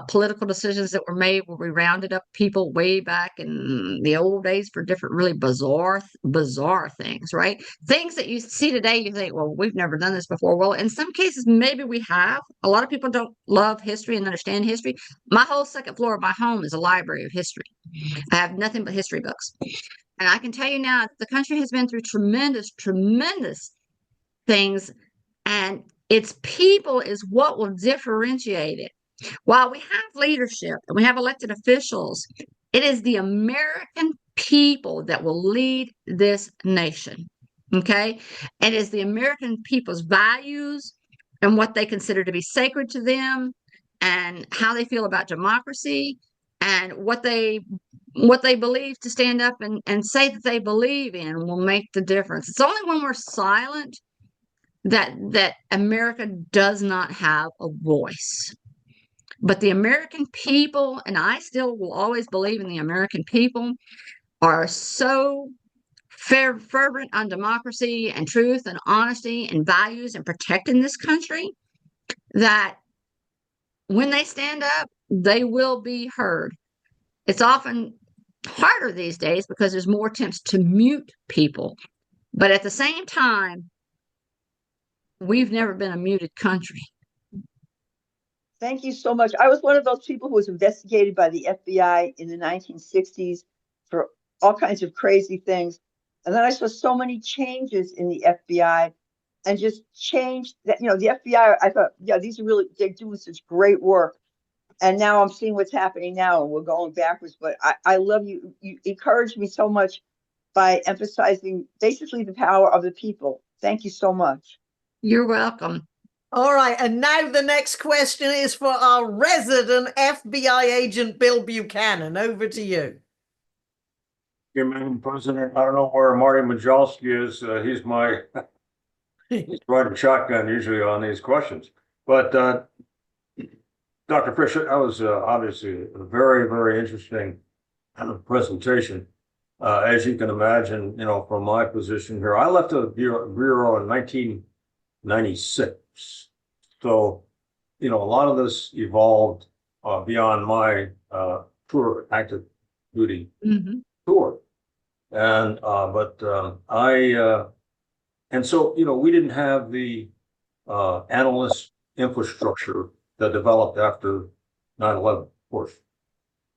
[SPEAKER 2] political decisions that were made where we rounded up people way back in the old days for different really bizarre things, right? Things that you see today, you think, well, we've never done this before. Well, in some cases, maybe we have. A lot of people don't love history and understand history. My whole second floor of my home is a library of history. I have nothing but history books. And I can tell you now, the country has been through tremendous things, and its people is what will differentiate it. While we have leadership and we have elected officials, it is the American people that will lead this nation. Okay? It is the American people's values and what they consider to be sacred to them, and how they feel about democracy, and what they believe to stand up and say that they believe in will make the difference. It's only when we're silent that America does not have a voice. But the American people, and I still will always believe in the American people, are so fervent on democracy and truth and honesty and values and protecting this country that when they stand up, they will be heard. It's often harder these days because there's more attempts to mute people. But at the same time, we've never been a muted country.
[SPEAKER 3] Thank you so much. I was one of those people who was investigated by the FBI in the 1960s for all kinds of crazy things. And then I saw so many changes in the FBI and just changed that, the FBI, I thought, yeah, they're doing such great work. And now I'm seeing what's happening now and we're going backwards. But I love you. You encouraged me so much by emphasizing basically the power of the people. Thank you so much.
[SPEAKER 2] You're welcome.
[SPEAKER 1] All right, and now the next question is for our resident FBI agent, Bill Buchanan. Over to you.
[SPEAKER 4] Madam President, I don't know where Marty 𝐸𝐺𝐸 is. He's riding shotgun usually on these questions. But Dr. Fish, that was obviously a very, very interesting presentation. As you can imagine, from my position here, I left the Bureau in 1996. So, a lot of this evolved beyond my tour, active duty tour. And, and so, we didn't have the analyst infrastructure that developed after 9/11, of course.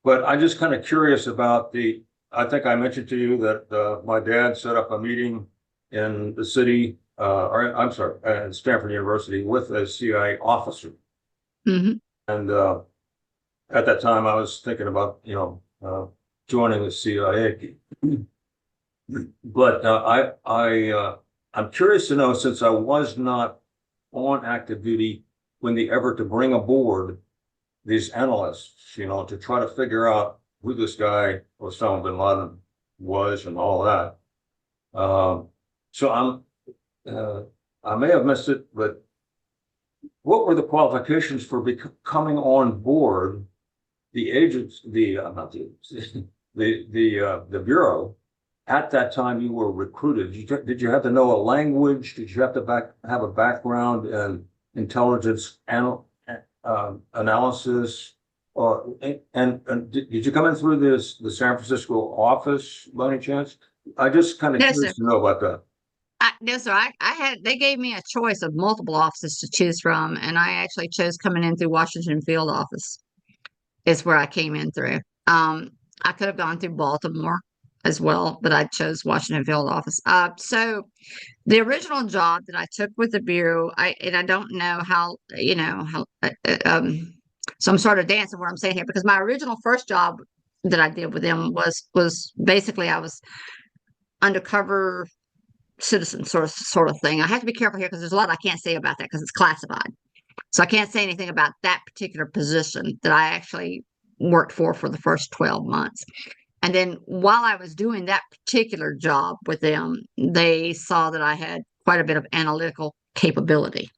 [SPEAKER 4] But I'm just kind of curious about I think I mentioned to you that my dad set up a meeting in the city, at Stanford University with a CIA officer. And at that time I was thinking about, joining the CIA. But I'm curious to know, since I was not on active duty, when they ever to bring aboard these analysts, to try to figure out who this guy Osama bin Laden was and all that. So I may have missed it, but what were the qualifications for coming on board the agents, not the agents, the Bureau? At that time you were recruited. Did you have to know a language? Did you have to have a background in intelligence analysis? And did you come in through the San Francisco office by any chance? I just kind of curious to know about that.
[SPEAKER 2] No, sir. They gave me a choice of multiple offices to choose from, and I actually chose coming in through Washington Field office. Is where I came in through. I could have gone through Baltimore as well, but I chose Washington Field office. So the original job that I took with the Bureau, I don't know how, so I'm sort of dancing what I'm saying here, because my original first job that I did with them was basically I was undercover citizen sort of thing. I have to be careful here because there's a lot I can't say about that because it's classified. So I can't say anything about that particular position that I actually worked for the first 12 months. And then while I was doing that particular job with them, they saw that I had quite a bit of analytical capability.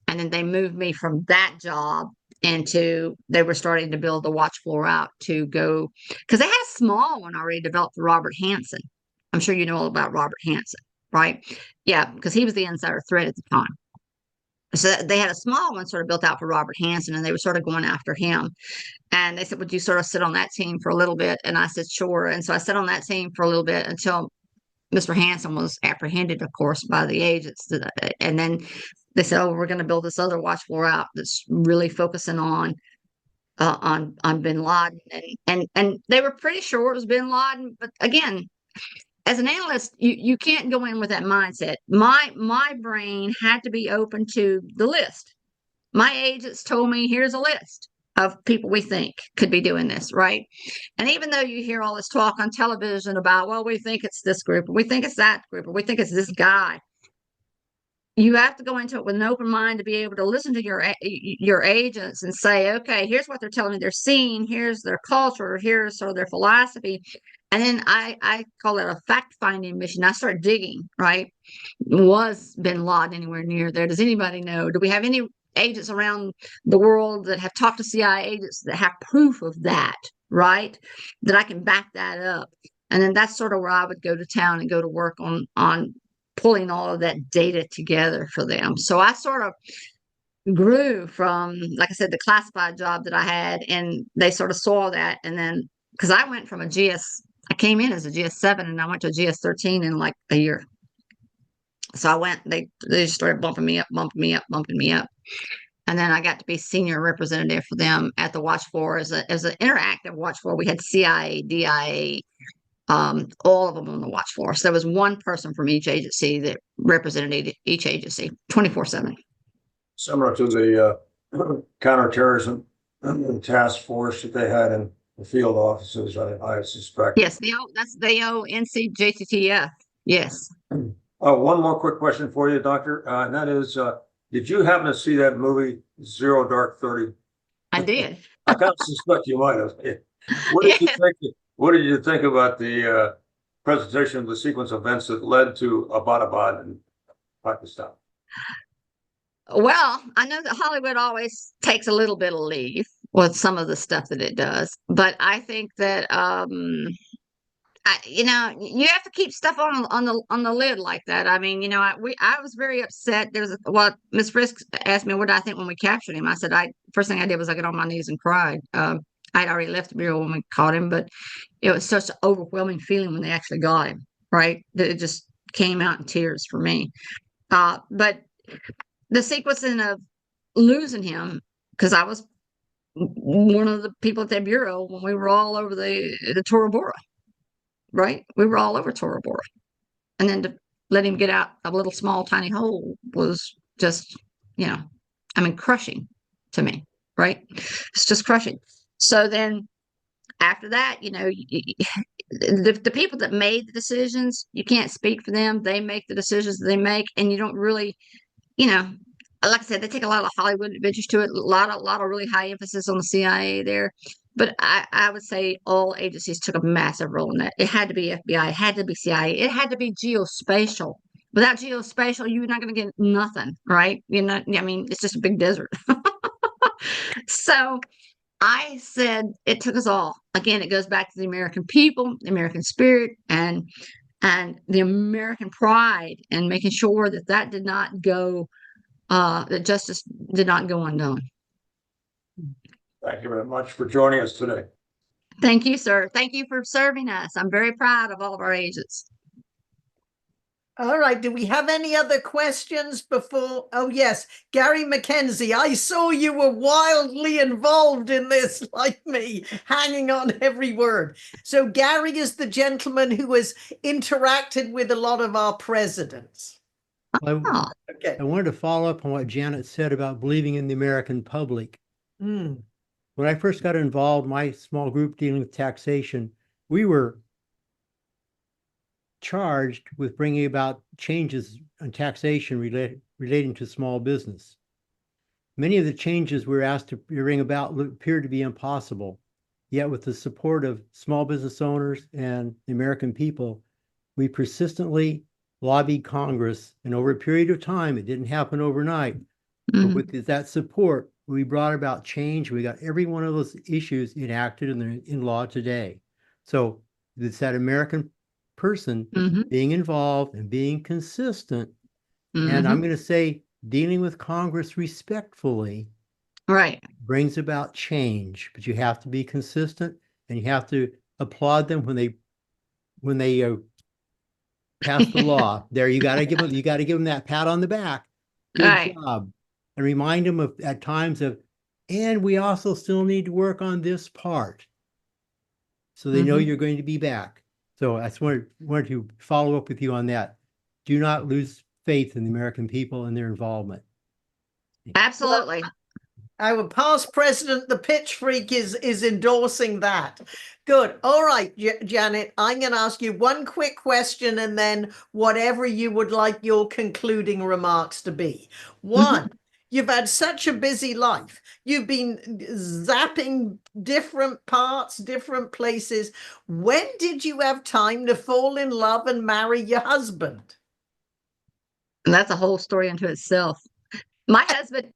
[SPEAKER 2] And then they moved me from that job they were starting to build the watch floor out to go, because they had a small one already developed for Robert Hanssen. I'm sure you know all about Robert Hanssen, right? Yeah, because he was the insider threat at the time. So they had a small one sort of built out for Robert Hanssen, and they were sort of going after him. And they said, would you sort of sit on that team for a little bit? And I said, sure. And so I sat on that team for a little bit until Mr. Hanssen was apprehended, of course, by the agents. And then they said, oh, we're going to build this other watch floor out that's really focusing on bin Laden. And they were pretty sure it was bin Laden. But again, as an analyst, you can't go in with that mindset. My brain had to be open to the list. My agents told me, here's a list of people we think could be doing this, right? And even though you hear all this talk on television about, well, we think it's this group, or we think it's that group, or we think it's this guy, you have to go into it with an open mind to be able to listen to your agents and say, okay, here's what they're telling me they're seeing, here's their culture, here's sort of their philosophy. And then I call it a fact-finding mission. I start digging, right? Was bin Laden anywhere near there? Does anybody know? Do we have any agents around the world that have talked to CIA agents that have proof of that, right? That I can back that up. And then that's sort of where I would go to town and go to work on pulling all of that data together for them. So I sort of grew from, like I said, the classified job that I had, and they sort of saw that. And then, because I went from I came in as a GS7 and I went to a GS13 in like a year. So I went, they just started bumping me up, bumping me up, bumping me up. And then I got to be senior representative for them at the watch floor as an interactive watch floor. We had CIA, DIA, all of them on the watch floor. So there was one person from each agency that represented each agency 24/7.
[SPEAKER 4] Similar to the counterterrorism task force that they had in the field offices, I suspect.
[SPEAKER 2] Yes, that's the 𝐬𝐴NCJTTF. Yes.
[SPEAKER 4] Oh, one more quick question for you, Doctor, and that is, did you happen to see that movie Zero Dark 30?
[SPEAKER 2] I did.
[SPEAKER 4] I kind of suspect you might have. What did you think? What did you think about the presentation of the sequence of events that led to Abbottabad in Pakistan?
[SPEAKER 2] Well, I know that Hollywood always takes a little bit of leave with some of the stuff that it does, but I think that you have to keep stuff on the lid like that. I mean, I was very upset. Miss Frisk asked me what did I think when we captured him. I said, first thing I did was I got on my knees and cried. I'd already left the bureau when we caught him, but it was such an overwhelming feeling when they actually got him, right? That it just came out in tears for me. But the sequencing of losing him, because I was one of the people at that bureau when we were all over the Tora Bora, right? We were all over Tora Bora. And then to let him get out a little small, tiny hole was just, crushing to me, right? It's just crushing. So then after that, the people that made the decisions, you can't speak for them. They make the decisions that they make, and you don't really, like I said, they take a lot of Hollywood adventures to it. A lot of really high emphasis on the CIA there. But I would say all agencies took a massive role in that. It had to be FBI, it had to be CIA, it had to be geospatial. Without geospatial, you're not going to get nothing, right? It's just a big desert. So I said it took us all. Again, it goes back to the American people, the American spirit, and the American pride, and making sure that did not go, that justice did not go undone.
[SPEAKER 4] Thank you very much for joining us today.
[SPEAKER 2] Thank you, sir. Thank you for serving us. I'm very proud of all of our agents.
[SPEAKER 1] All right. Do we have any other questions before? Oh, yes. Gary McKenzie, I saw you were wildly involved in this, like me, hanging on every word. So Gary is the gentleman who has interacted with a lot of our presidents.
[SPEAKER 2] Oh.
[SPEAKER 1] Okay.
[SPEAKER 5] I wanted to follow up on what Janet said about believing in the American public. When I first got involved, my small group dealing with taxation, we were charged with bringing about changes on taxation relating to small business. Many of the changes we were asked to bring about appeared to be impossible. Yet with the support of small business owners and the American people, we persistently lobbied Congress, and over a period of time, it didn't happen overnight, but with that support, we brought about change. We got every one of those issues enacted in law today. So it's that American person being involved and being consistent. And I'm going to say dealing with Congress respectfully,
[SPEAKER 2] right,
[SPEAKER 5] brings about change. But you have to be consistent, and you have to applaud them when they pass the law. There, you got to give them that pat on the back. Good job. And remind them at times and we also still need to work on this part, so they know you're going to be back. So I just wanted to follow up with you on that. Do not lose faith in the American people and their involvement.
[SPEAKER 2] Absolutely.
[SPEAKER 1] Our past president, the pitch freak, is endorsing that. Good. All right, Janet, I'm going to ask you one quick question, and then whatever you would like your concluding remarks to be. One, you've had such a busy life. You've been zapping different parts, different places. When did you have time to fall in love and marry your husband?
[SPEAKER 2] And that's a whole story unto itself. My husband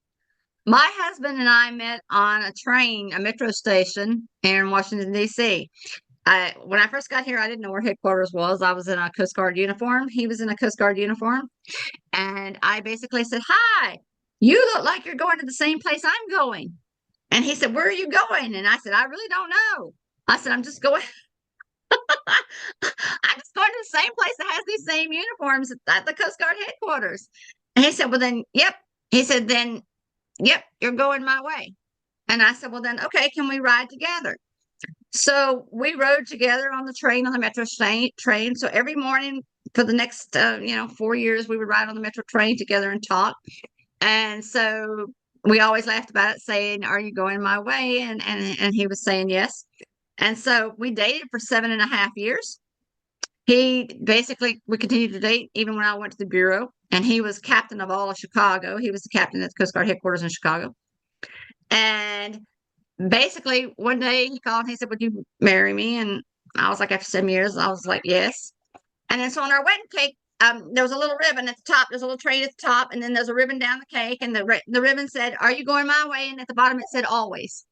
[SPEAKER 2] and I met on a train, a metro station in Washington, D.C. when I first got here, I didn't know where headquarters was. I was in a Coast Guard uniform. He was in a Coast Guard uniform. And I basically said, "Hi, you look like you're going to the same place I'm going." And he said, "Where are you going?" And I said, "I really don't know." I said, "I'm just going, I'm just going to the same place that has these same uniforms at the Coast Guard headquarters." And he said, "Well, then, yep." He said, "Then, yep, you're going my way." And I said, "Well, then, okay, can we ride together?" So we rode together on the train, on the Metro train. So every morning for the next, 4 years, we would ride on the Metro train together and talk. And so we always laughed about it, saying, "Are you going my way?" And he was saying yes. And so we dated for 7.5 years. We continued to date even when I went to the Bureau, and he was captain of all of Chicago. He was the captain at the Coast Guard headquarters in Chicago. And basically, one day he called and he said, "Would you marry me?" And I was like, after 7 years, I was like, yes. And then so on our wedding cake, there was a little ribbon at the top. There's a little train at the top, and then there's a ribbon down the cake, and the ribbon said, "Are you going my way?" And at the bottom it said, "Always."